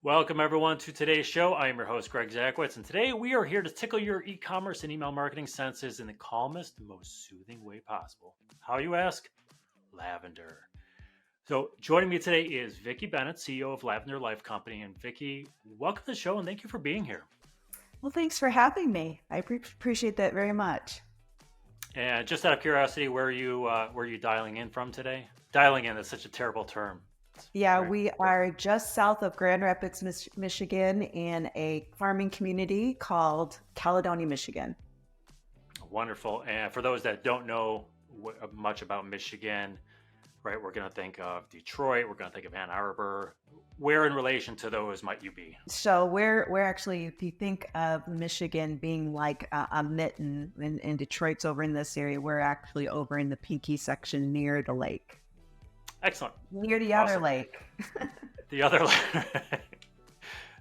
Welcome, everyone, to today's show. I am your host, Greg Zakowitz, and today we are here to tickle your e commerce and email marketing senses in the calmest, most soothing way possible. How, you ask? Lavender. So, joining me today is Vickie Bennett, CEO of Lavender Life Company. And Vickie, welcome to the show and thank you for being here. Well, thanks for having me. I appreciate that very much. And just out of curiosity, where are you dialing in from today? Dialing in is such a terrible term. It's Yeah, very we are just south of Grand Rapids, Michigan, in a farming community called Caledonia, Michigan. wonderful. And for those that don't know much about Michigan, right? We're going to think of Detroit. We're going to think of Ann Arbor. Where in relation to those might you be? So we're actually, if you think of Michigan being like a mitten, and Detroit's over in this area, we're actually over in the Pinky section near the lake, Excellent. near the other Awesome. lake. The other,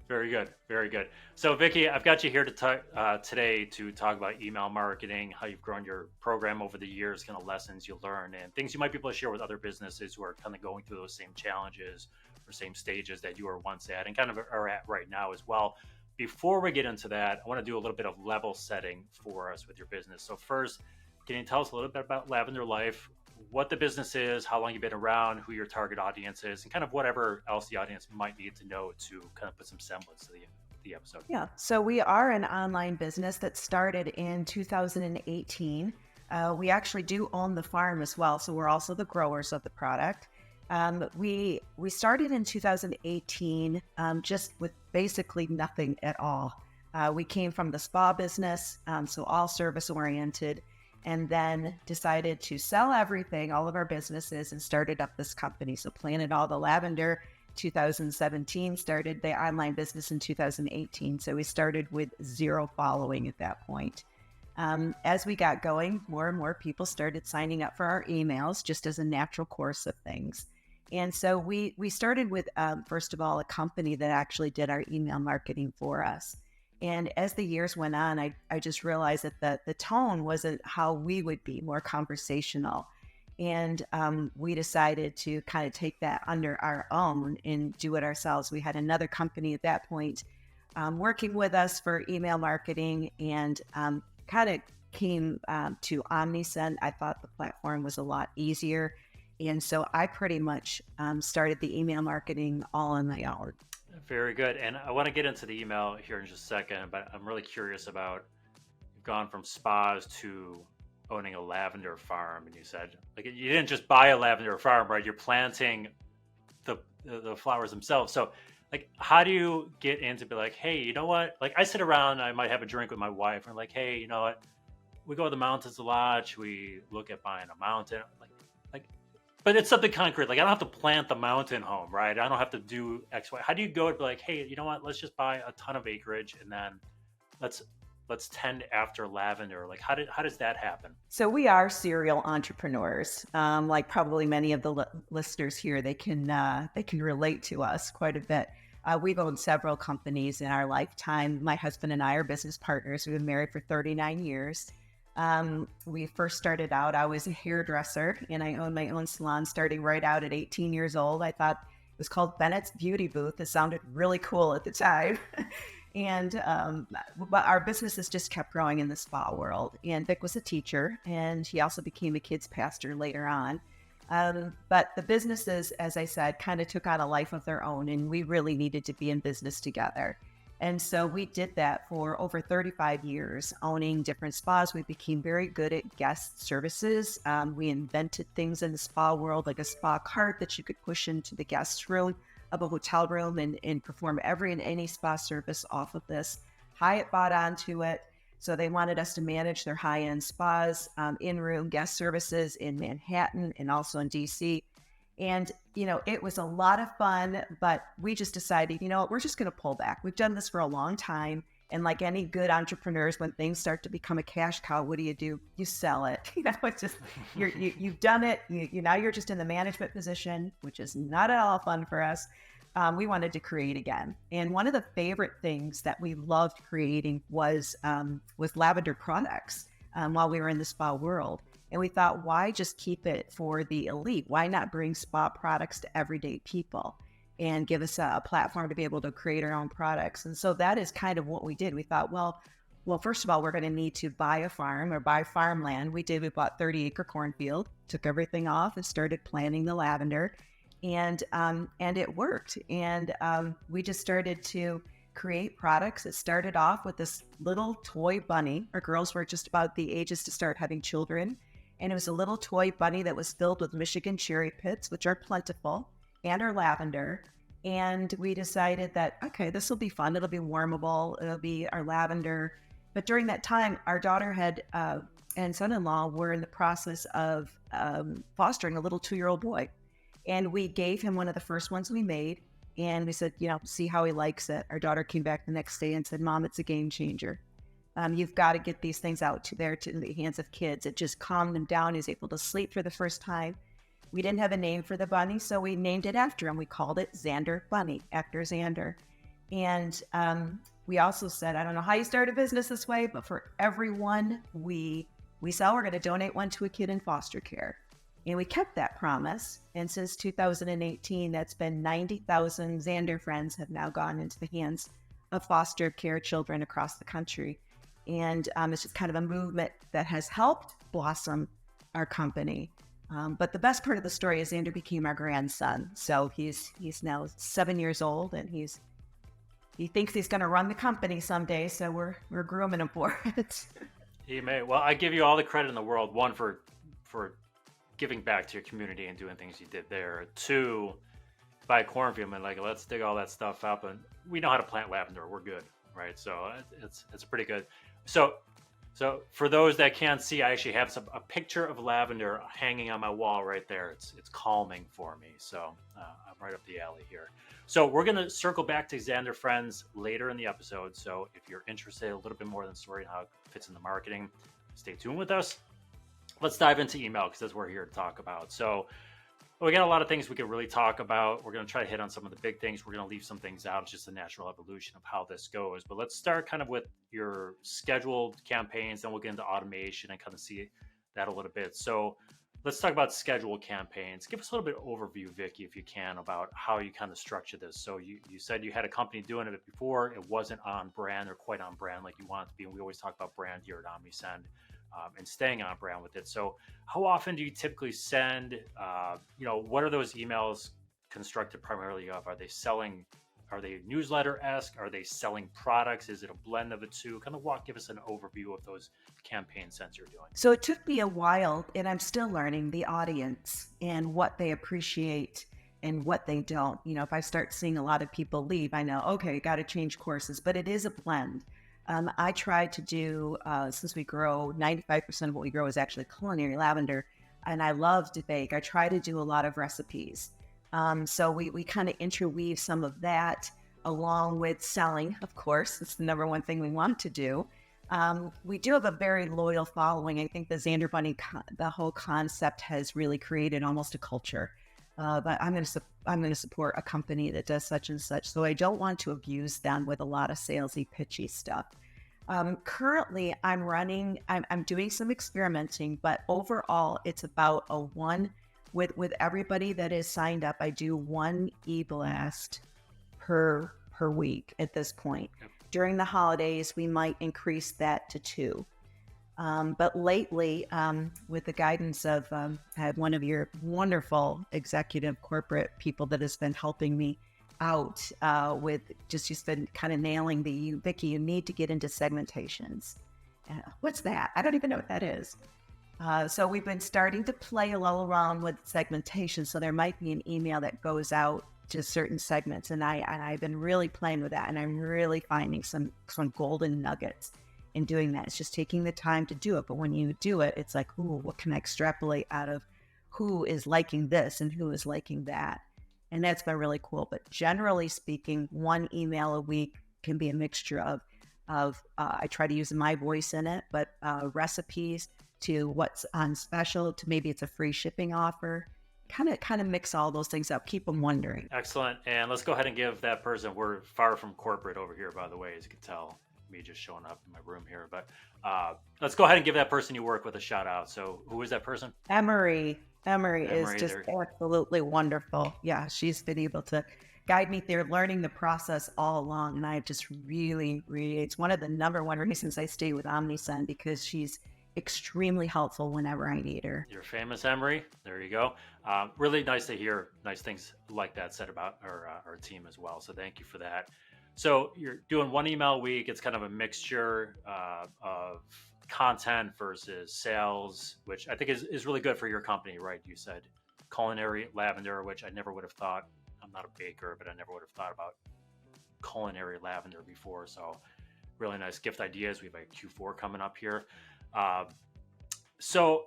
very good. Very good. So, Vickie, I've got you here to talk today to talk about email marketing, how you've grown your program over the years, kind of lessons you learn, and things you might be able to share with other businesses who are kind of going through those same challenges or same stages that you were once at and kind of are at right now as well. Before we get into that, I want to do a little bit of level setting for us with your business. So, first, can you tell us a little bit about Lavender Life, what the business is, how long you've been around, who your target audience is, and kind of whatever else the audience might need to know to kind of put some semblance to the episode. Yeah, so we are an online business that started in 2018. We actually do own the farm as well, so we're also the growers of the product. We started in 2018 just with basically nothing at all. We came from the spa business, so all service oriented, and then decided to sell everything, all of our businesses, and started up this company. So planted all the lavender 2017, started the online business in 2018. So we started with zero following at that point. As we got going, more and more people started signing up for our emails just as a natural course of things. And so we started with, first of all, a company that actually did our email marketing for us. And as the years went on, I just realized that the tone wasn't how we would be, more conversational. And we decided to kind of take that under our own and do it ourselves. We had another company at that point working with us for email marketing, and kind of came to Omnisend. I thought the platform was a lot easier. And so I pretty much started the email marketing all on my own. Very good. And I want to get into the email here in just a second, but I'm really curious about you've gone from spas to owning a lavender farm, and you said like you didn't just buy a lavender farm, right? You're planting the flowers themselves. So like how do you get into be like, hey, you know what? Like I sit around, I might have a drink with my wife and like, hey, you know what? We go to the mountains a lot. Should we look at buying a mountain? Like but it's something concrete. Like I don't have to plant the mountain home, right? I don't have to do X, Y. How do you go and be like, hey, you know what? Let's just buy a ton of acreage and then let's let's tend after lavender. Like how does that happen? So we are serial entrepreneurs. Like probably many of the listeners here, they can relate to us quite a bit. We've owned several companies in our lifetime. My husband and I are business partners. We've been married for 39 years. We first started out, I was a hairdresser and I owned my own salon starting right out at 18 years old. I thought it was called Bennett's Beauty Booth. It sounded really cool at the time. And but our businesses just kept growing in the spa world. And Vic was a teacher, and he also became a kids pastor later on. But the businesses, as I said, kind of took on a life of their own, and we really needed to be in business together. And so we did that for over 35 years, owning different spas. We became very good at guest services. We invented things in the spa world, like a spa cart that you could push into the guest room of a hotel room and perform every and any spa service off of this. Hyatt bought onto it. So they wanted us to manage their high-end spas, in-room guest services in Manhattan and also in DC. And, it was a lot of fun, but we just decided, we're just going to pull back. We've done this for a long time. And like any good entrepreneurs, when things start to become a cash cow, what do? You sell it. It's just, you've done it. Now you're just in the management position, which is not at all fun for us. We wanted to create again. And one of the favorite things that we loved creating was lavender products while we were in the spa world. And we thought, why just keep it for the elite? Why not bring spa products to everyday people? and give us a platform to be able to create our own products. And so that is kind of what we did. We thought, well, first of all, we're going to need to buy a farm or buy farmland. We did. We bought 30-acre cornfield, took everything off, and started planting the lavender, and it worked. And we just started to create products. It started off with this little toy bunny. Our girls were just about the ages to start having children, and it was a little toy bunny that was filled with Michigan cherry pits, which are plentiful, and our lavender. And we decided that, okay, this will be fun. It'll be warmable. It'll be our lavender. But during that time, our daughter and son-in-law were in the process of fostering a little 2-year-old boy. And we gave him one of the first ones we made. And we said, see how he likes it. Our daughter came back the next day and said, Mom, it's a game changer. You've got to get these things out to the hands of kids. It just calmed him down. He was able to sleep for the first time. We didn't have a name for the bunny, so we named it after him. We called it Xander Bunny, after Xander. And we also said, I don't know how you start a business this way, but for everyone we sell, we're going to donate one to a kid in foster care. And we kept that promise. And since 2018, that's been 90,000 Xander friends have now gone into the hands of foster care children across the country. And it's just kind of a movement that has helped blossom our company. But the best part of the story is Xander became our grandson. So he's now 7 years old, and he thinks he's going to run the company someday. So we're grooming him for it. He may. Well, I give you all the credit in the world. One, for giving back to your community and doing things you did there. Two, buy a cornfield and let's dig all that stuff up, and we know how to plant lavender. We're good, right? So it's pretty good. So for those that can't see, I actually have a picture of lavender hanging on my wall right there. It's calming for me. So I'm right up the alley here. So we're going to circle back to Xander Friends later in the episode. So if you're interested a little bit more than the story and how it fits in the marketing, stay tuned with us. Let's dive into email, because that's what we're here to talk about. So we got a lot of things we could really talk about. We're going to try to hit on some of the big things. We're going to leave some things out. It's just the natural evolution of how this goes. But let's start kind of with your scheduled campaigns. Then we'll get into automation and kind of see that a little bit. So let's talk about scheduled campaigns. Give us a little bit of overview, Vickie, if you can, about how you kind of structure this. So you said you had a company doing it before. It wasn't on brand or quite on brand like you want it to be. And we always talk about brand here at Omnisend. And staying on brand with it. So how often do you typically send, what are those emails constructed primarily of? Are they newsletter-esque? Are they selling products? Is it a blend of the two? Kind of give us an overview of those campaign sends you're doing. So it took me a while, and I'm still learning the audience and what they appreciate and what they don't. If I start seeing a lot of people leave, I know, okay, got to change courses, but it is a blend. I try to do, since we grow, 95% of what we grow is actually culinary lavender, and I love to bake. I try to do a lot of recipes. So we kind of interweave some of that along with selling, of course. It's the number one thing we want to do. We do have a very loyal following. I think the Xander Bunny, the whole concept has really created almost a culture. But I'm going to support a company that does such and such. So I don't want to abuse them with a lot of salesy, pitchy stuff. Currently, I'm doing some experimenting, but overall, it's about a one with everybody that is signed up. I do one e-blast per week at this point. Yep. During the holidays, we might increase that to 2. But lately, with the guidance of, I had one of your wonderful executive corporate people that has been helping me out with just been kind of nailing Vickie, you need to get into segmentations. What's that? I don't even know what that is. So we've been starting to play a little around with segmentation. So there might be an email that goes out to certain segments. And I've been really playing with that. And I'm really finding some golden nuggets in doing that. It's just taking the time to do it. But when you do it, it's like, ooh, what can I extrapolate out of who is liking this and who is liking that? And that's been really cool. But generally speaking, one email a week can be a mixture of I try to use my voice in it, but recipes to what's on special to maybe it's a free shipping offer. Kind of mix all those things up. Keep them wondering. Excellent. And let's go ahead and give that person, we're far from corporate over here, by the way, as you can tell. Me just showing up in my room here, but let's go ahead and give that person you work with a shout out. So who is that person? Emery is just absolutely wonderful. Yeah, she's been able to guide me through learning the process all along. And I just really, really, it's one of the number one reasons I stay with Omnisend, because she's extremely helpful whenever I need her. You're famous, Emery. There you go. Really nice to hear nice things like that said about our team as well. So thank you for that. So you're doing one email a week. It's kind of a mixture of content versus sales, which I think is really good for your company, right? You said culinary lavender, which I never would have thought. I'm not a baker, but I never would have thought about culinary lavender before. So really nice gift ideas. We have a Q4 coming up here. So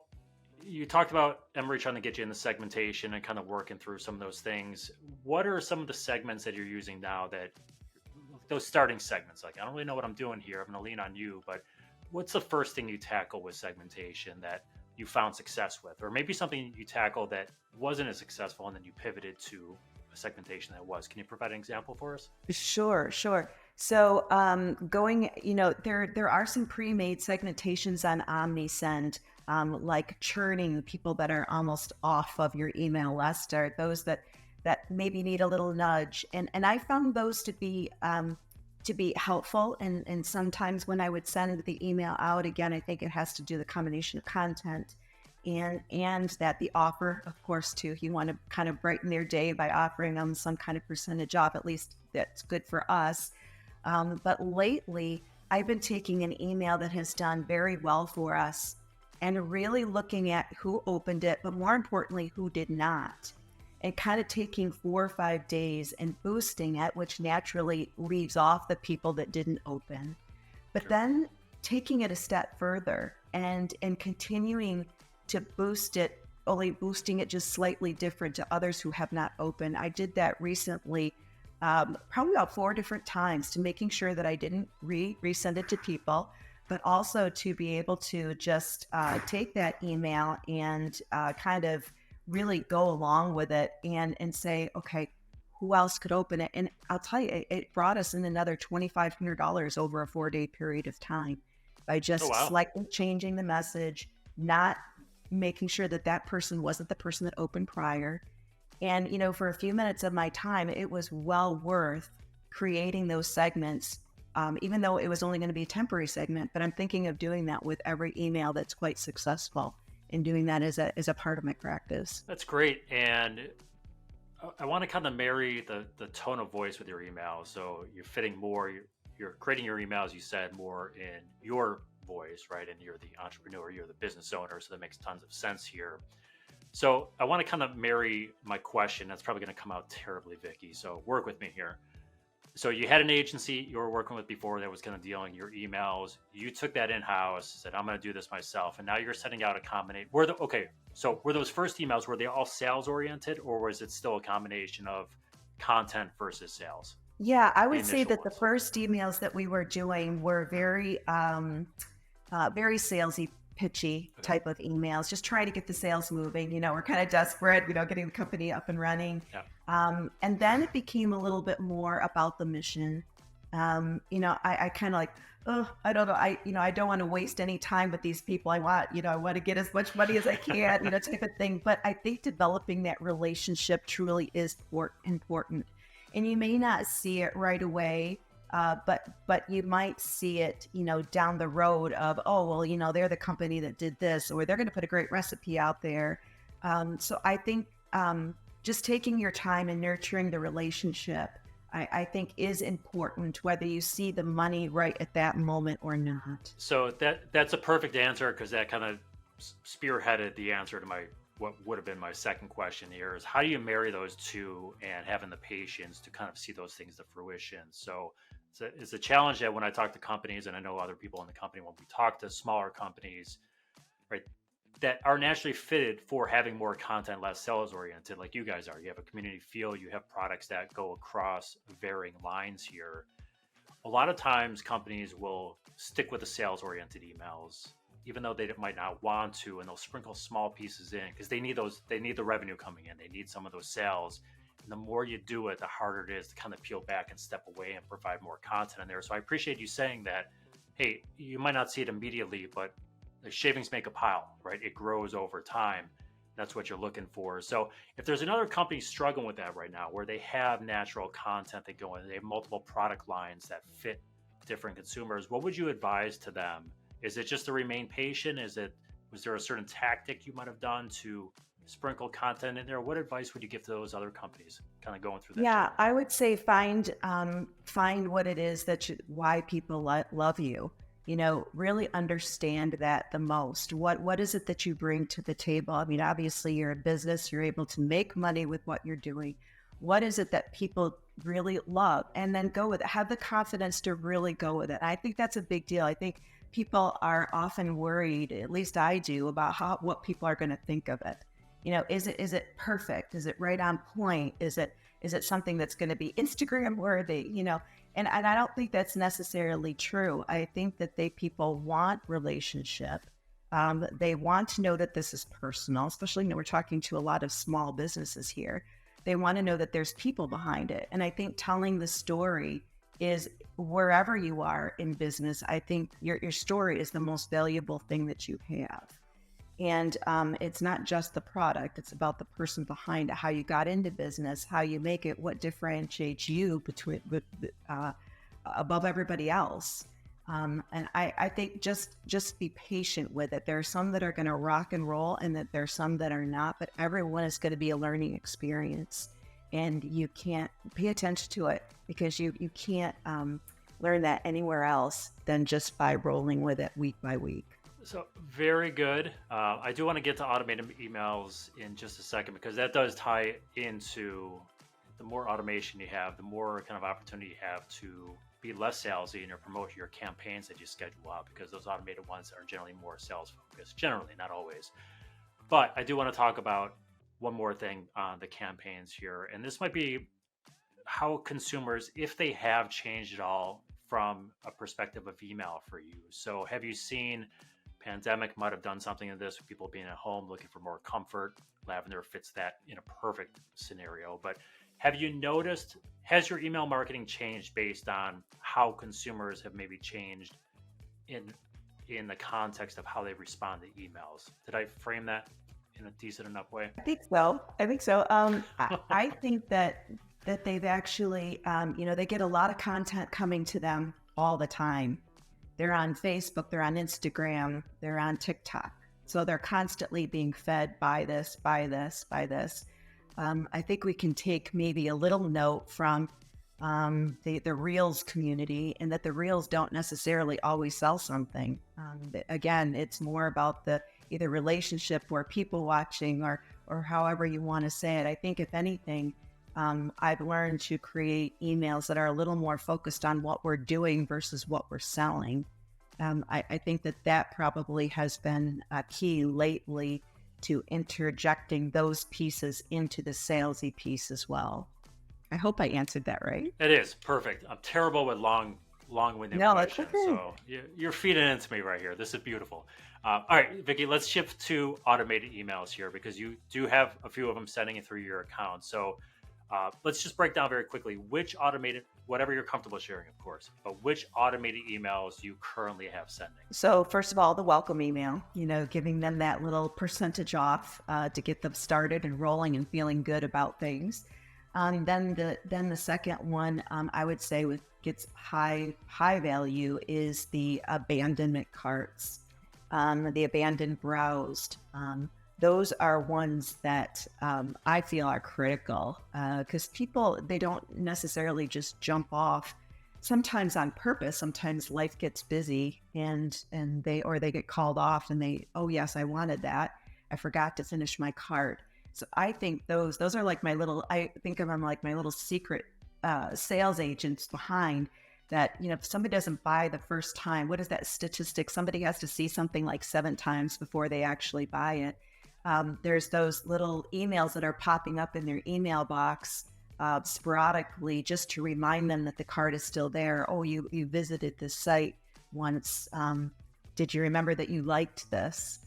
you talked about Emery trying to get you in the segmentation and kind of working through some of those things. What are some of the segments that you're using now, that those starting segments? Like, I don't really know what I'm doing here. I'm going to lean on you, but what's the first thing you tackle with segmentation that you found success with? Or maybe something you tackled that wasn't as successful and then you pivoted to a segmentation that was. Can you provide an example for us? Sure. So there are some pre-made segmentations on Omnisend, like churning people that are almost off of your email list, or those that maybe need a little nudge. And I found those to be helpful. And sometimes when I would send the email out, again, I think it has to do the combination of content and that the offer, of course, too. You want to kind of brighten their day by offering them some kind of percentage off. At least that's good for us. But lately, I've been taking an email that has done very well for us and really looking at who opened it, but more importantly, who did not, and kind of taking 4 or 5 days and boosting it, which naturally leaves off the people that didn't open. But then taking it a step further and continuing to boost it, only boosting it just slightly different to others who have not opened. I did that recently, probably about 4 different times, to making sure that I didn't resend it to people, but also to be able to just take that email and kind of really go along with it and say, okay, who else could open it? And I'll tell you, it brought us in another $2,500 over a 4-day period of time by just slightly changing the message, not making sure that person wasn't the person that opened prior. And, for a few minutes of my time, it was well worth creating those segments, even though it was only going to be a temporary segment. But I'm thinking of doing that with every email that's quite successful, and doing that as a part of my practice. That's great. And I want to kind of marry the tone of voice with your emails. So you're fitting more, you're creating your emails, you said, more in your voice, right? And you're the entrepreneur, you're the business owner. So that makes tons of sense here. So I want to kind of marry my question. That's probably going to come out terribly, Vickie. So work with me here. So you had an agency you were working with before that was kind of dealing your emails. You took that in-house, said, I'm going to do this myself. And now you're sending out a combination. So were those first emails, were they all sales oriented, or was it still a combination of content versus sales? Yeah, I would say that the first emails that we were doing were very salesy, pitchy type of emails, just trying to get the sales moving. We're kind of desperate, getting the company up and running. Yeah. And then it became a little bit more about the mission. I kind of like, I don't know. I don't want to waste any time with these people. I want to get as much money as I can, type of thing. But I think developing that relationship truly is important. And you may not see it right away, but you might see it, down the road of, they're the company that did this, or they're going to put a great recipe out there. So I think just taking your time and nurturing the relationship, I think is important, whether you see the money right at that moment or not. So that's a perfect answer, because that kind of spearheaded the answer to what would have been my second question here, is how do you marry those two and having the patience to kind of see those things to fruition? So it's a challenge that when I talk to companies, and I know other people in the company, when we talk to smaller companies, right, that are naturally fitted for having more content, less sales oriented, like you guys are. You have a community feel, you have products that go across varying lines here. A lot of times companies will stick with the sales oriented emails, even though they might not want to, and they'll sprinkle small pieces in because they need the revenue coming in. They need some of those sales. And the more you do it, the harder it is to kind of peel back and step away and provide more content in there. So I appreciate you saying that, hey, you might not see it immediately, but the shavings make a pile, right? It grows over time. that's what you're looking for. So if there's another company struggling with that right now, where they have natural content they go in, they have multiple product lines that fit different consumers, what would you advise to them? Is it just to remain patient? Was there a certain tactic you might have done to sprinkle content in there? What advice would you give to those other companies kind of going through that Yeah, journey? I would say find what it is why people love you. Really understand that the most. What is it that you bring to the table? I mean, obviously you're a business, you're able to make money with what you're doing. What is it that people really love? And then go with it. Have the confidence to really go with it. I think that's a big deal. I think people are often worried, at least I do, about what people are going to think of it. Is it perfect? Is it right on point? Is it something that's going to be Instagram worthy? And I don't think that's necessarily true. I think that people want relationship. They want to know that this is personal, especially we're talking to a lot of small businesses here. They want to know that there's people behind it. And I think telling the story is, wherever you are in business, I think your story is the most valuable thing that you have. And it's not just the product, it's about the person behind it, how you got into business, how you make it, what differentiates you above everybody else. And I think just be patient with it. There are some that are going to rock and roll, and that there are some that are not, but everyone is going to be a learning experience. And you can't pay attention to it, because you can't learn that anywhere else than just by rolling with it week by week. So very good. I do want to get to automated emails in just a second, because that does tie into the more automation you have, the more kind of opportunity you have to be less salesy in your promotion, your campaigns that you schedule out, because those automated ones are generally more sales focused, generally, not always. But I do want to talk about one more thing on the campaigns here. And this might be how consumers, if they have changed at all from a perspective of email for you. So have you seen pandemic might have done something in this, with people being at home looking for more comfort? Lavender fits that in a perfect scenario. But have you noticed, has your email marketing changed based on how consumers have maybe changed in the context of how they respond to emails? Did I frame that in a decent enough way? I think so. I think that they've actually, they get a lot of content coming to them all the time. They're on Facebook, they're on Instagram, they're on TikTok. So they're constantly being fed by this, by this, by this. I think we can take maybe a little note from the Reels community, and that the Reels don't necessarily always sell something. Again, it's more about the either relationship or people watching, or however you want to say it. I think if anything, I've learned to create emails that are a little more focused on what we're doing versus what we're selling. I think that probably has been a key lately to interjecting those pieces into the salesy piece as well. I hope I answered that right. It is perfect. I'm terrible with long-winded No, that's questions, okay. so you're feeding into me right here. This is beautiful. All right, Vickie, let's shift to automated emails here, because you do have a few of them sending it through your account. So let's just break down very quickly which automated, whatever you're comfortable sharing, of course, but which automated emails you currently have sending. So first of all, the welcome email, giving them that little percentage off to get them started and rolling and feeling good about things. Then the second one, I would say gets high value is the abandonment carts, the abandoned browsed. Those are ones that I feel are critical, because people, they don't necessarily just jump off, sometimes on purpose. Sometimes life gets busy, and they get called off, and oh yes, I wanted that, I forgot to finish my cart. So I think those are like I think of them like my little secret sales agents behind that. If somebody doesn't buy the first time, what is that statistic? Somebody has to see something like 7 times before they actually buy it. There's those little emails that are popping up in their email box sporadically, just to remind them that the cart is still there. Oh, you visited this site once. Did you remember that you liked this?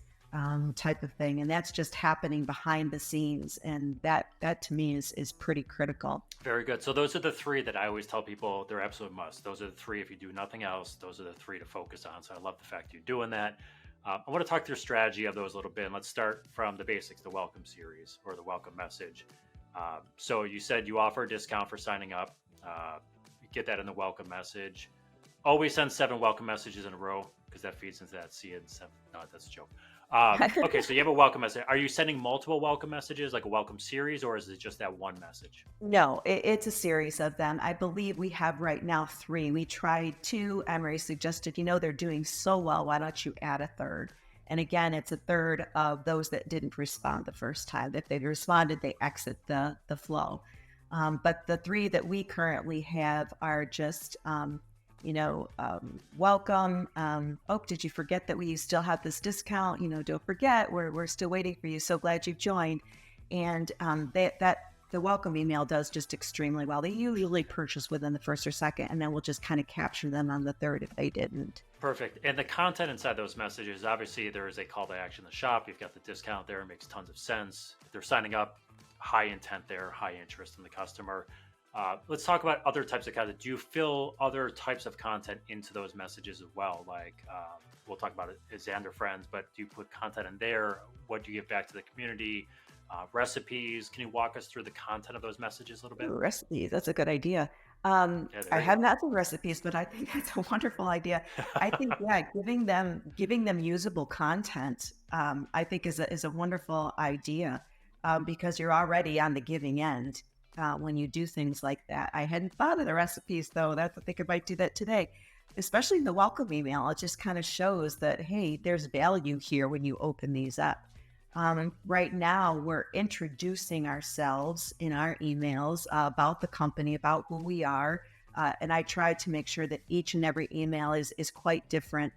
Type of thing. And that's just happening behind the scenes. And that to me is pretty critical. Very good. So those are the 3 that I always tell people they're absolute must. Those are the 3. If you do nothing else, those are the 3 to focus on. So I love the fact you're doing that. I want to talk through strategy of those a little bit. And let's start from the basics, the welcome series or the welcome message. So you said you offer a discount for signing up. You get that in the welcome message. Always send 7 welcome messages in a row because that feeds into that C and 7. No, that's a joke. Okay, so you have a welcome message. Are you sending multiple welcome messages, like a welcome series, or is it just that one message? No, it's a series of them. I believe we have right now 3. We tried 2. Emery suggested, they're doing so well. Why don't you add a third? And again, it's a third of those that didn't respond the first time. If they responded, they exit the flow. But the 3 that we currently have are just, welcome. Oh, did you forget that we still have this discount? Don't forget, we're still waiting for you. So glad you've joined. And the welcome email does just extremely well. They usually purchase within the first or second, and then we'll just kind of capture them on the third if they didn't. Perfect. And the content inside those messages, obviously there is a call to action in the shop. You've got the discount there. It makes tons of sense. If they're signing up, high intent there, high interest in the customer. Let's talk about other types of content. Do you fill other types of content into those messages as well? Like we'll talk about it as Xander Friends, but do you put content in there? What do you give back to the community? Recipes. Can you walk us through the content of those messages a little bit? Ooh, recipes. That's a good idea. Yeah, I there you have go. not done recipes, but I think that's a wonderful idea. I think, yeah, giving them usable content, I think is a wonderful idea because you're already on the giving end when you do things like that. I hadn't thought of the recipes though. That's I think I might do that today, especially in the welcome email. It just kind of shows that hey, there's value here when you open these up. Right now, we're introducing ourselves in our emails about the company, about who we are. And I try to make sure that each and every email is quite different.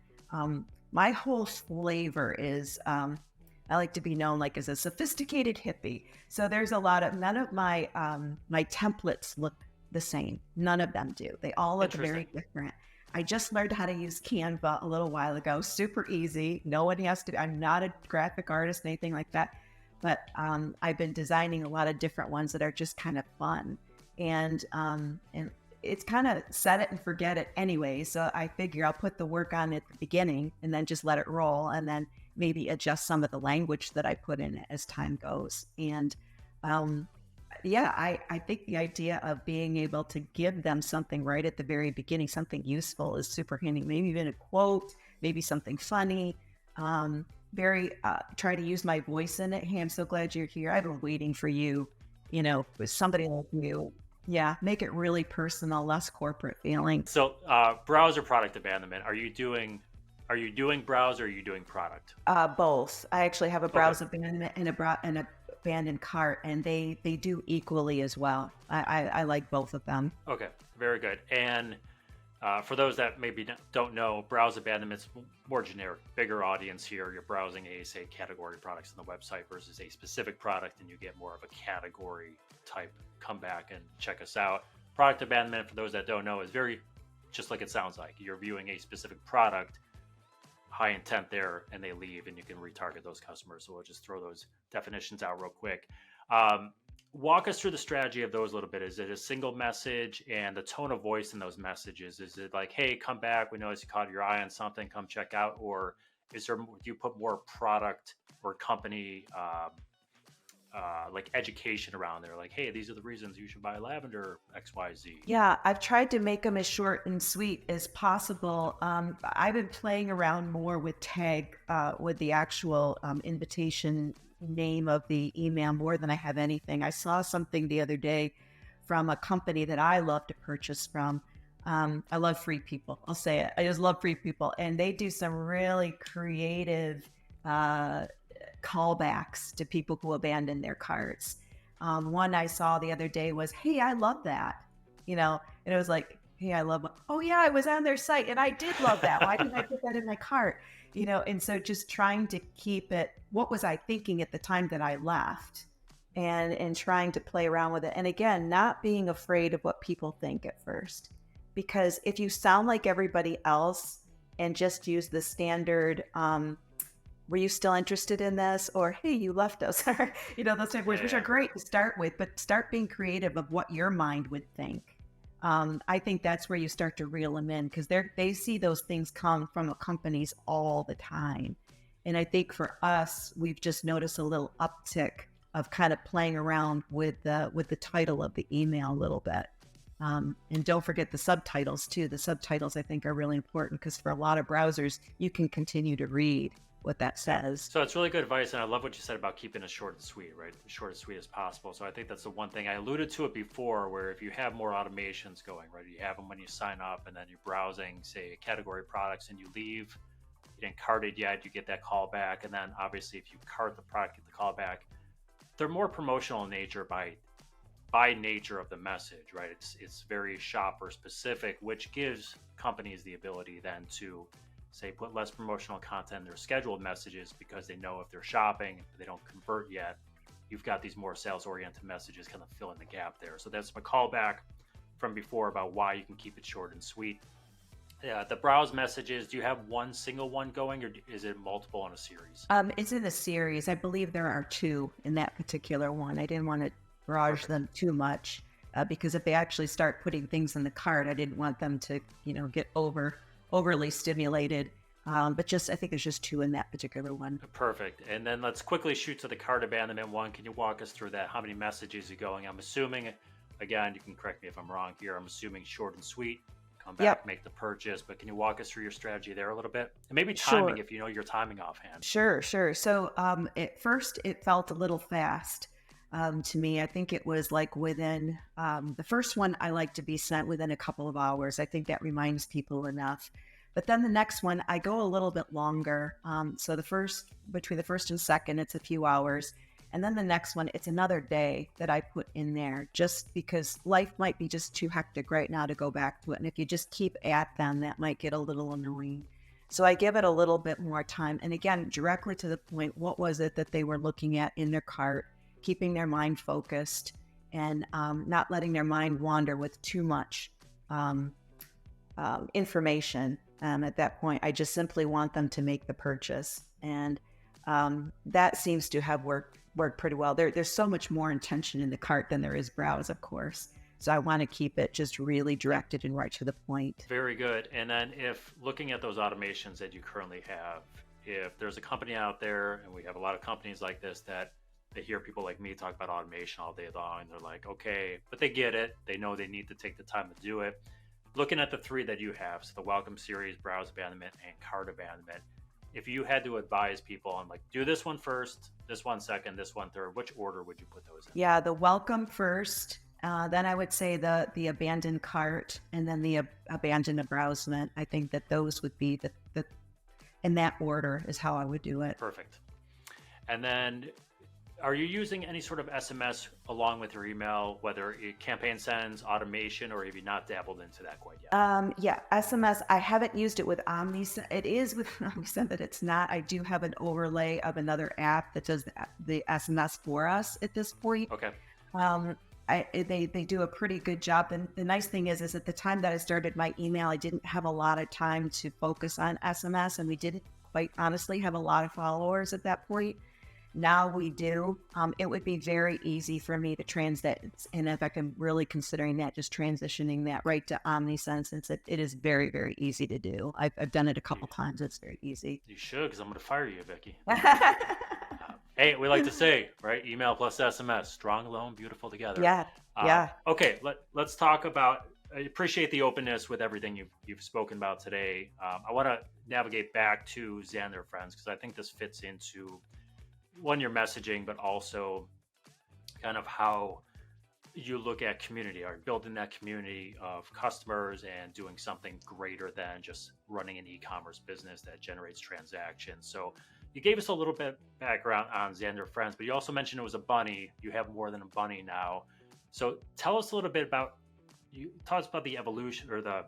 My whole flavor is, I like to be known like as a sophisticated hippie. So there's none of my templates look the same. None of them do. They all look very different. I just learned how to use Canva a little while ago. Super easy. No one has to. I'm not a graphic artist, anything like that. But I've been designing a lot of different ones that are just kind of fun, and it's kind of set it and forget it anyway. So I figure I'll put the work on at the beginning and then just let it roll, and then maybe adjust some of the language that I put in it as time goes. And yeah, I think the idea of being able to give them something right at the very beginning, something useful is super handy. Maybe even a quote, maybe something funny. Try to use my voice in it. Hey, I'm so glad you're here. I've been waiting for you, with somebody like you. Yeah, make it really personal, less corporate feeling. So browser product abandonment. Are you doing browse or are you doing product? Both. I actually have a browse abandonment and a abandoned cart, and they do equally as well. I like both of them. Okay, very good. And for those that maybe don't know, browse abandonment's more generic, bigger audience here. You're browsing say category products on the website versus a specific product, and you get more of a category type. Come back and check us out. Product abandonment, for those that don't know, is very just like it sounds like. You're viewing a specific product, high intent there, and they leave, and you can retarget those customers. So we'll just throw those definitions out real quick. Walk us through the strategy of those a little bit. Is it a single message, and the tone of voice in those messages? Is it like, hey, come back, we noticed you caught your eye on something, come check out? Or do you put more product or company like education around there, like, hey, these are the reasons you should buy Lavender XYZ? Yeah, I've tried to make them as short and sweet as possible. I've been playing around more with tag, with the actual invitation name of the email more than I have anything. I saw something the other day from a company that I love to purchase from. I love Free People. I'll say it. I just love Free People. And they do some really creative callbacks to people who abandon their carts. One I saw the other day was, hey, I love that. And it was like, hey, oh yeah, I was on their site and I did love that. Why didn't I put that in my cart? And so just trying to keep it, what was I thinking at the time that I left? And trying to play around with it. And again, not being afraid of what people think at first. Because if you sound like everybody else and just use the standard, were you still interested in this? Or, hey, you left us. Those type of words, which are great to start with, but start being creative of what your mind would think. I think that's where you start to reel them in, because they see those things come from companies all the time. And I think for us, we've just noticed a little uptick of kind of playing around with the title of the email a little bit. And don't forget the subtitles too. The subtitles I think are really important because for a lot of browsers, you can continue to read what that says. So it's really good advice, and I love what you said about keeping it short and sweet, right? As short and sweet as possible. So I think that's the one thing I alluded to it before, where if you have more automations going, right, you have them when you sign up, and then you're browsing, say, category products, and you leave, you didn't cart it yet, you get that call back, and then obviously if you cart the product, get the call back. They're more promotional in nature by nature of the message, right? It's very shopper specific, which gives companies the ability then to say put less promotional content in their scheduled messages because they know if they're shopping, if they don't convert yet, you've got these more sales oriented messages kind of fill in the gap there. So that's my callback from before about why you can keep it short and sweet. Yeah, the browse messages, do you have one single one going or is it multiple in a series? It's in a series. I believe there are two in that particular one. I didn't want to barrage them too much because if they actually start putting things in the cart, I didn't want them to, get overly stimulated. But I think there's just two in that particular one. Perfect. And then let's quickly shoot to the cart abandonment one. Can you walk us through that? How many messages are going? I'm assuming, again, you can correct me if I'm wrong here. I'm assuming short and sweet. Come back, make the purchase. But can you walk us through your strategy there a little bit? And maybe timing if you know your timing offhand. Sure. So at first it felt a little fast to me. I think it was like within the first one I like to be sent within a couple of hours. I think that reminds people enough. But then the next one, I go a little bit longer. So between the first and second, it's a few hours. And then the next one, it's another day that I put in there just because life might be just too hectic right now to go back to it. And if you just keep at them, that might get a little annoying. So I give it a little bit more time. And again, directly to the point, what was it that they were looking at in their cart, keeping their mind focused and not letting their mind wander with too much information. At that point, I just simply want them to make the purchase. And that seems to have worked pretty well. There's so much more intention in the cart than there is browse, of course. So I want to keep it just really directed and right to the point. Very good. And then if looking at those automations that you currently have, if there's a company out there, and we have a lot of companies like this that they hear people like me talk about automation all day long, and they're like, okay, but they get it. They know they need to take the time to do it. Looking at the three that you have, so the welcome series, browse abandonment, and cart abandonment, if you had to advise people on like, do this one first, this one second, this one third, which order would you put those in? Yeah, the welcome first, then I would say the abandoned cart, and then the abandoned browsement. I think that those would be the in that order is how I would do it. Perfect. And then are you using any sort of SMS along with your email, whether it campaign sends, automation, or have you not dabbled into that quite yet? Yeah, SMS. I haven't used it with Omnisend. It is with Omnisend, but it's not. I do have an overlay of another app that does the SMS for us at this point. Okay. They do a pretty good job. And the nice thing is at the time that I started my email, I didn't have a lot of time to focus on SMS, and we didn't quite honestly have a lot of followers at that point. Now we do. It would be very easy for me to transit, and if I'm really considering that, just transitioning that right to Omnisend, since it is very, very easy to do. I've done it a couple times. It's very easy. You should, because I'm going to fire you, Vickie. Hey, we like to say, right? Email plus SMS, strong alone, beautiful together. Yeah. Okay, let's talk about. I appreciate the openness with everything you've spoken about today. I want to navigate back to Xander Friends because I think this fits into one, your messaging, but also kind of how you look at community, or building that community of customers and doing something greater than just running an e-commerce business that generates transactions. So you gave us a little bit background on Xander Friends, but you also mentioned it was a bunny. You have more than a bunny now. So tell us a little bit about, you talked about the evolution or the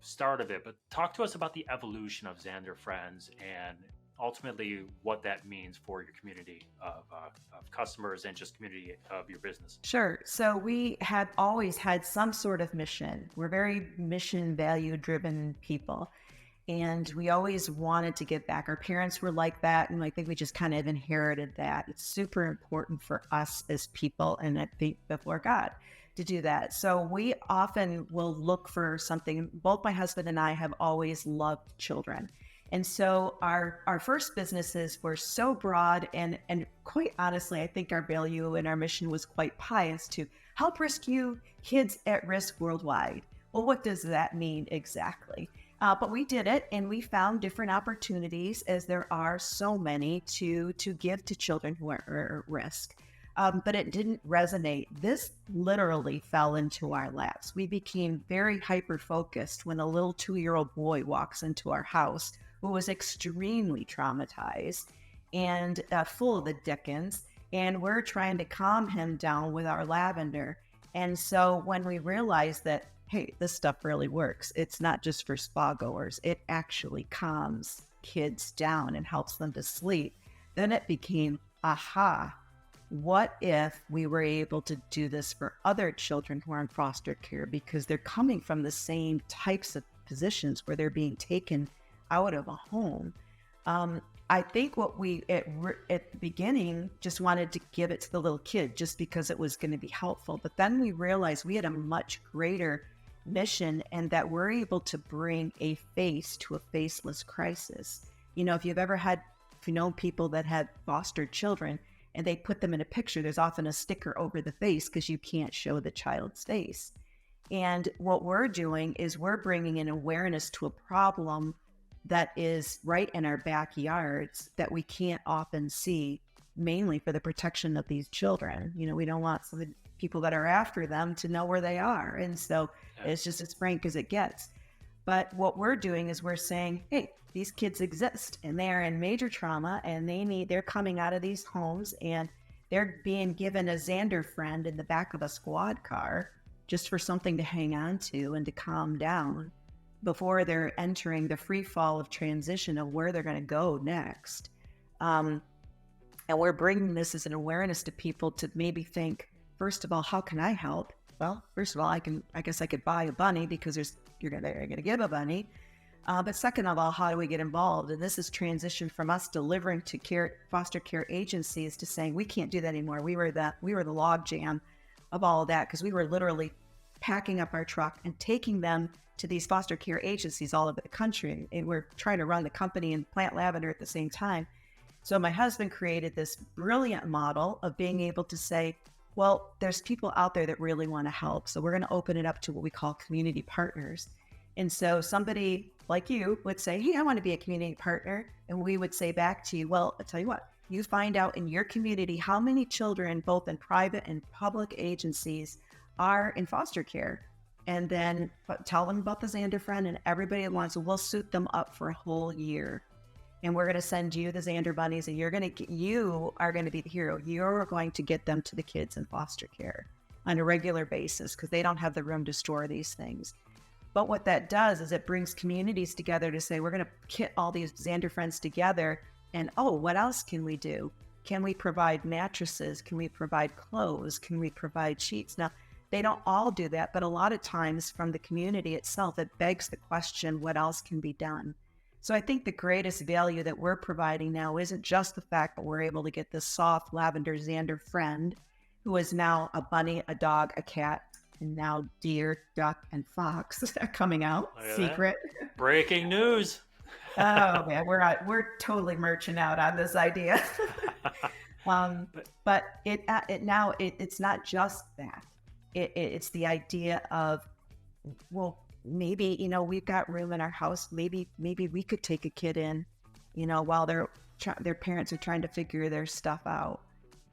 start of it, but talk to us about the evolution of Xander Friends and ultimately what that means for your community of customers and just community of your business. Sure. So we have always had some sort of mission. We're very mission value driven people. And we always wanted to give back. Our parents were like that. And I think we just kind of inherited that. It's super important for us as people, and I think before God, to do that. So we often will look for something. Both my husband and I have always loved children. And so our first businesses were so broad, and quite honestly, I think our value and our mission was quite pious to help rescue kids at risk worldwide. Well, what does that mean exactly? But we did it, and we found different opportunities, as there are so many, to give to children who are at risk. But it didn't resonate. This literally fell into our laps. We became very hyper focused when a little 2-year-old boy walks into our house who was extremely traumatized and full of the Dickens. And we're trying to calm him down with our lavender. And so when we realized that, hey, this stuff really works, it's not just for spa goers, it actually calms kids down and helps them to sleep, then it became, aha, what if we were able to do this for other children who are in foster care, because they're coming from the same types of positions where they're being taken out of a home. I think what we at the beginning just wanted to give it to the little kid just because it was going to be helpful. But then we realized we had a much greater mission, and that we're able to bring a face to a faceless crisis. You know, if you know people that had foster children and they put them in a picture, there's often a sticker over the face because you can't show the child's face. And what we're doing is we're bringing an awareness to a problem that is right in our backyards that we can't often see, mainly for the protection of these children. You know, we don't want some of the people that are after them to know where they are. And so it's just as frank as it gets. But what we're doing is we're saying, hey, these kids exist and they're in major trauma, and they're coming out of these homes and they're being given a Xander friend in the back of a squad car just for something to hang on to and to calm down before they're entering the free fall of transition of where they're going to go next. And we're bringing this as an awareness to people to maybe think, first of all, how can I help? Well, first of all, I guess I could buy a bunny because you're going to give a bunny. But second of all, how do we get involved? And this is transition from us delivering to foster care agencies to saying we can't do that anymore. We were the log jam of all of that, because we were literally packing up our truck and taking them to these foster care agencies all over the country. And we're trying to run the company and plant lavender at the same time. So my husband created this brilliant model of being able to say, well, there's people out there that really want to help. So we're going to open it up to what we call community partners. And so somebody like you would say, hey, I want to be a community partner. And we would say back to you, well, I'll tell you what, you find out in your community how many children, both in private and public agencies, are in foster care. And then tell them about the Xander friend, and everybody at once, we'll suit them up for a whole year. And we're going to send you the Xander bunnies, and you are going to be the hero. You're going to get them to the kids in foster care on a regular basis because they don't have the room to store these things. But what that does is it brings communities together to say, we're going to kit all these Xander friends together. And, oh, what else can we do? Can we provide mattresses? Can we provide clothes? Can we provide sheets? Now, they don't all do that, but a lot of times from the community itself, it begs the question, what else can be done? So I think the greatest value that we're providing now isn't just the fact that we're able to get this soft lavender Xander friend, who is now a bunny, a dog, a cat, and now deer, duck, and fox are coming out. Secret. That. Breaking news. Oh man, we're totally merching out on this idea. But it's not just that. It's the idea of, well, maybe, we've got room in our house. Maybe we could take a kid in, while their parents are trying to figure their stuff out,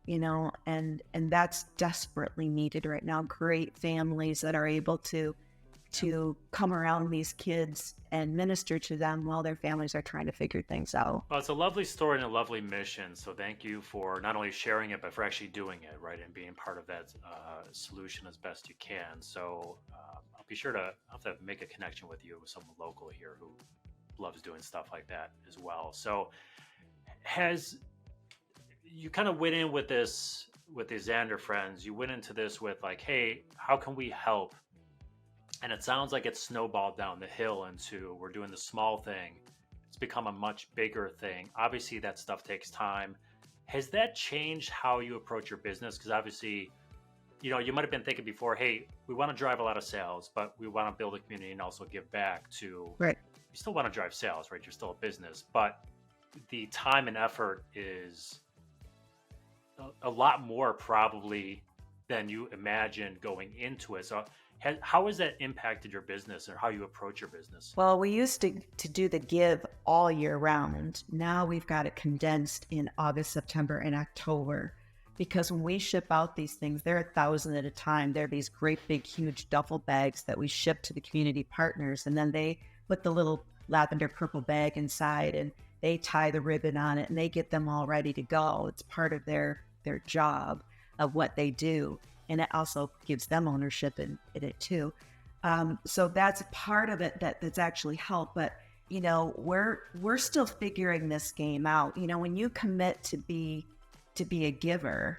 and that's desperately needed right now. Great families that are able to come around these kids and minister to them while their families are trying to figure things out. Well, it's a lovely story and a lovely mission. So thank you for not only sharing it, but for actually doing it, right? And being part of that solution as best you can. So I'll be sure to have to make a connection with you with someone local here who loves doing stuff like that as well. So you kind of went in with this, with the Xander friends, you went into this with like, hey, how can we help? And it sounds like it's snowballed down the hill into, we're doing the small thing. It's become a much bigger thing. Obviously, that stuff takes time. Has that changed how you approach your business? Because obviously, you might have been thinking before, hey, we want to drive a lot of sales, but we want to build a community and also give back to. Right. You still want to drive sales, right? You're still a business, but the time and effort is a lot more probably than you imagined going into it. So how has that impacted your business or how you approach your business? Well, we used to do the give all year round. Now we've got it condensed in August, September, and October. Because when we ship out these things, they're 1,000 at a time. They're these great big huge duffel bags that we ship to the community partners. And then they put the little lavender purple bag inside and they tie the ribbon on it and they get them all ready to go. It's part of their job of what they do. And it also gives them ownership in it too. So that's part of it that's actually helped. But, we're still figuring this game out. When you commit to be a giver,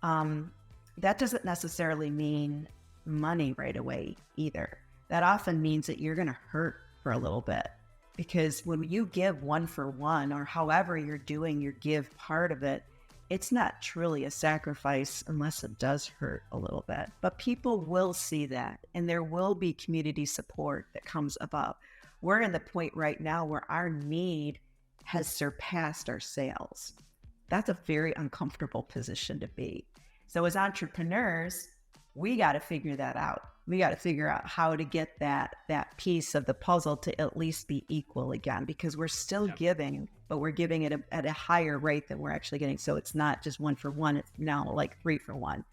that doesn't necessarily mean money right away either. That often means that you're going to hurt for a little bit, because when you give one for one or however you're doing your give part of it, it's not truly a sacrifice unless it does hurt a little bit. But people will see that, and there will be community support that comes about. We're in the point right now where our need has surpassed our sales. That's a very uncomfortable position to be. So as entrepreneurs, we got to figure that out. We got to figure out how to get that piece of the puzzle to at least be equal again, because we're still giving, but we're giving it at a higher rate than we're actually getting. So it's not just 1 for 1, it's now like 3 for 1.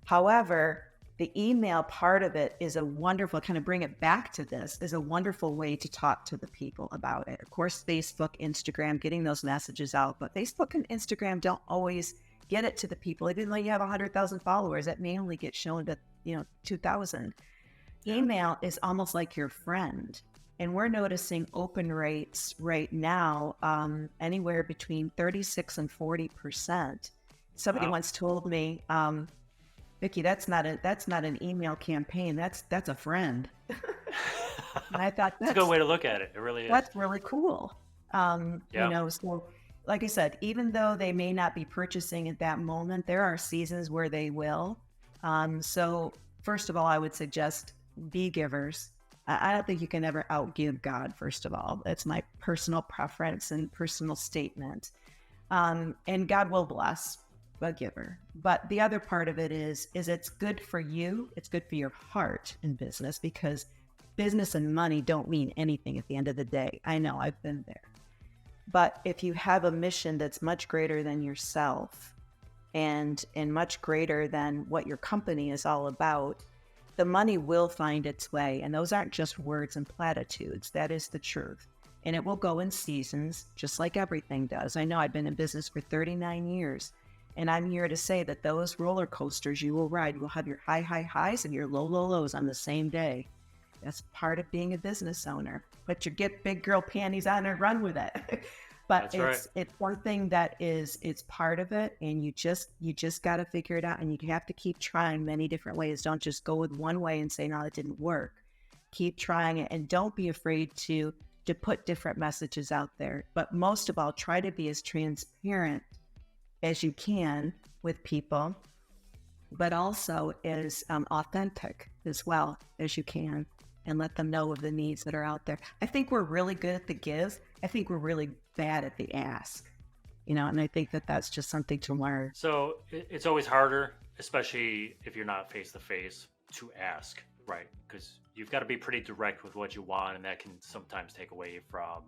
However, the email part of it is a wonderful, kind of bring it back to this, is a wonderful way to talk to the people about it. Of course, Facebook, Instagram, getting those messages out, but Facebook and Instagram don't always get it to the people. Even though you have 100,000 followers, that may only get shown to 2,000. Email is almost like your friend. And we're noticing open rates right now, anywhere between 36 and 40%. Somebody once told me, Vickie, that's not an email campaign. That's a friend. And I thought that's a good way to look at it. It really is. That's really cool. So like I said, even though they may not be purchasing at that moment, there are seasons where they will. So first of all, I would suggest be givers. I don't think you can ever outgive God, first of all. That's my personal preference and personal statement. And God will bless a giver. But the other part of it is it's good for you. It's good for your heart in business, because business and money don't mean anything at the end of the day. I know, I've been there. But if you have a mission that's much greater than yourself and much greater than what your company is all about, the money will find its way. And those aren't just words and platitudes. That is the truth. And it will go in seasons, just like everything does. I know I've been in business for 39 years. And I'm here to say that those roller coasters you will ride, will have your high highs and your low lows on the same day. That's part of being a business owner. But you get big girl panties on and run with it. But it's one thing that it's part of it, and you just got to figure it out, and you have to keep trying many different ways. Don't just go with one way and say, no, it didn't work. Keep trying it, and don't be afraid to put different messages out there. But most of all, try to be as transparent as you can with people, but also as authentic as well as you can, and let them know of the needs that are out there. I think we're really good at the give. I think we're really bad at the ask, and I think that that's just something to learn. So it's always harder, especially if you're not face to face, to ask, right? Because you've got to be pretty direct with what you want, and that can sometimes take away from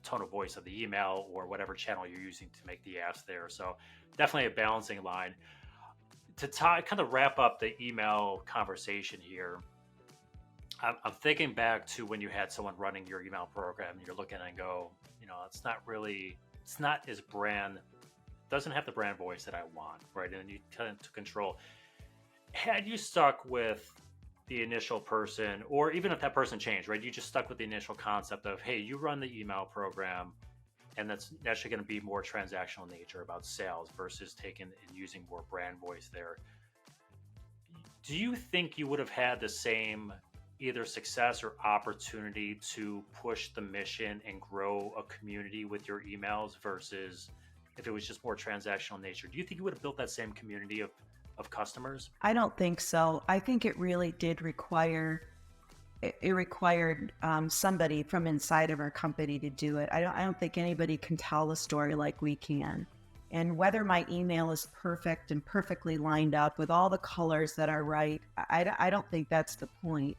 tone of voice of the email or whatever channel you're using to make the ask there. So definitely a balancing line. To kind of wrap up the email conversation here, I'm thinking back to when you had someone running your email program and you're looking and go, it's not as doesn't have the brand voice that I want, right? And you tend to control. Had you stuck with the initial person, or even if that person changed, right? You just stuck with the initial concept of, hey, you run the email program, and that's actually going to be more transactional nature about sales versus taking and using more brand voice there. Do you think you would have had the same either success or opportunity to push the mission and grow a community with your emails versus if it was just more transactional nature? Do you think you would have built that same community of customers? I don't think so. I think it really did require it required somebody from inside of our company to do it. I don't think anybody can tell the story like we can. And whether my email is perfect and perfectly lined up with all the colors that are right, I don't think that's the point.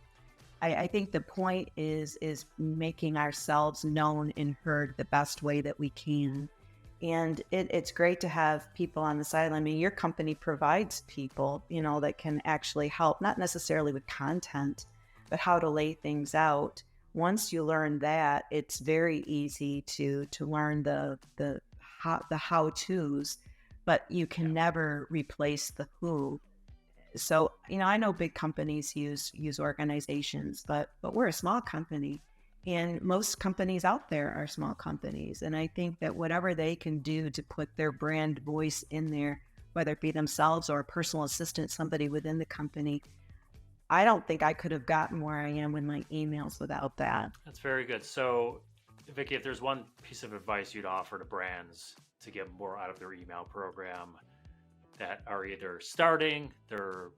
I think the point is making ourselves known and heard the best way that we can. And it's great to have people on the sideline. I mean, your company provides people, that can actually help, not necessarily with content, but how to lay things out. Once you learn that, it's very easy to learn the how-tos, but you can never replace the who. So, I know big companies use organizations, but we're a small company. And most companies out there are small companies. And I think that whatever they can do to put their brand voice in there, whether it be themselves or a personal assistant, somebody within the company, I don't think I could have gotten where I am with my emails without that. That's very good. So, Vickie, if there's one piece of advice you'd offer to brands to get more out of their email program that are either starting, they're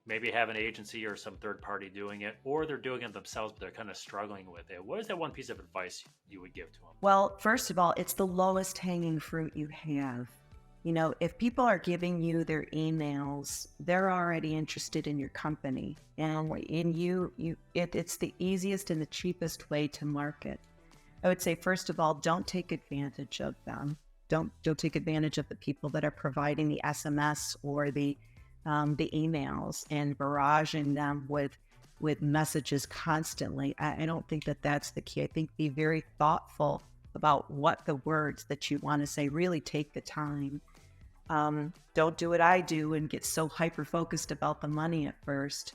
maybe have an agency or some third party doing it, or they're doing it themselves, but they're kind of struggling with it, what is that one piece of advice you would give to them? Well, first of all, it's the lowest hanging fruit you have. If people are giving you their emails, they're already interested in your company, and it's the easiest and the cheapest way to market. I would say, first of all, don't take advantage of them. Don't take advantage of the people that are providing the SMS or the emails and barraging them with messages constantly. I don't think that that's the key. I think be very thoughtful about what the words that you want to say. Really take the time. Don't do what I do and get so hyper focused about the money at first.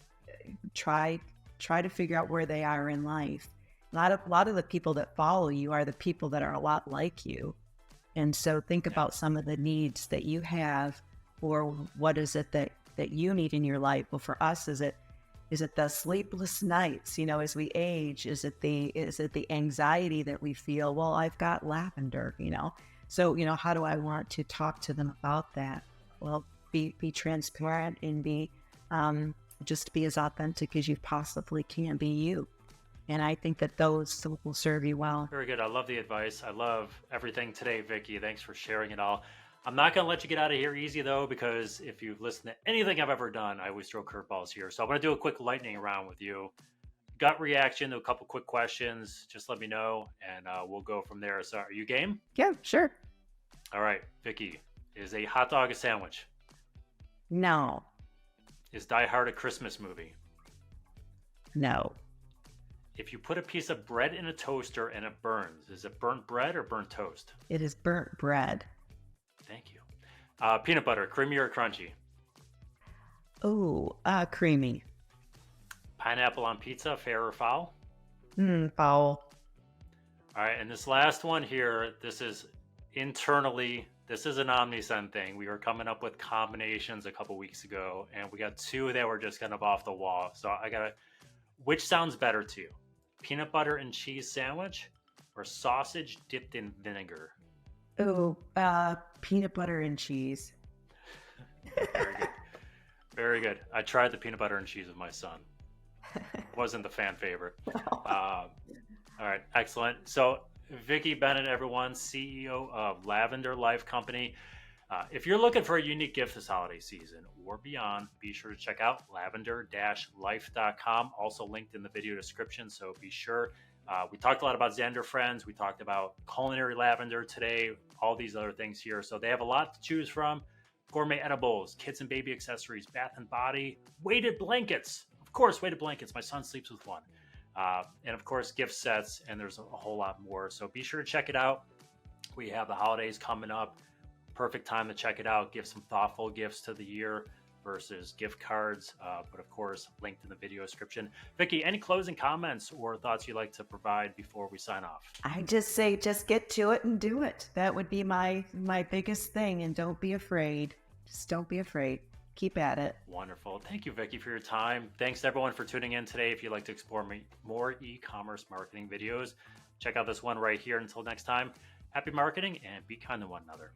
Try to figure out where they are in life. A lot of the people that follow you are the people that are a lot like you. And so think about some of the needs that you have, or what is it that you need in your life. Well, for us, is it the sleepless nights, as we age? Is it the anxiety that we feel? Well, I've got lavender, So, how do I want to talk to them about that? Well, be transparent and just be as authentic as you possibly can. Be you. And I think that those will serve you well. Very good. I love the advice. I love everything today, Vickie. Thanks for sharing it all. I'm not going to let you get out of here easy, though, because if you've listened to anything I've ever done, I always throw curveballs here. So I'm going to do a quick lightning round with you. Gut reaction to a couple quick questions. Just let me know, and we'll go from there. So are you game? Yeah, sure. All right, Vickie. Is a hot dog a sandwich? No. Is Die Hard a Christmas movie? No. If you put a piece of bread in a toaster and it burns, is it burnt bread or burnt toast? It is burnt bread. Thank you. Peanut butter, creamy or crunchy? Oh, creamy. Pineapple on pizza, fair or foul? Foul. All right, and this last one here, this is internally, this is an Omnisend thing. We were coming up with combinations a couple weeks ago, and we got two that were just kind of off the wall. So which sounds better to you? Peanut butter and cheese sandwich or sausage dipped in vinegar? Oh, peanut butter and cheese. Very good. Very good. I tried the peanut butter and cheese with my son. Wasn't the fan favorite. All right, excellent. So Vickie Bennett, everyone, CEO of Lavender Life Company. If you're looking for a unique gift this holiday season or beyond, be sure to check out lavender-life.com, also linked in the video description, so be sure. We talked a lot about Xander Friends. We talked about culinary lavender today, all these other things here. So they have a lot to choose from. Gourmet edibles, kids and baby accessories, bath and body, weighted blankets. Of course, weighted blankets. My son sleeps with one. And of course, gift sets, and there's a whole lot more. So be sure to check it out. We have the holidays coming up. Perfect time to check it out. Give some thoughtful gifts to the year versus gift cards. But of course, linked in the video description. Vickie, any closing comments or thoughts you'd like to provide before we sign off? I just say, just get to it and do it. That would be my biggest thing. And don't be afraid. Just don't be afraid. Keep at it. Wonderful. Thank you, Vickie, for your time. Thanks to everyone for tuning in today. If you'd like to explore more e-commerce marketing videos, check out this one right here. Until next time, happy marketing and be kind to one another.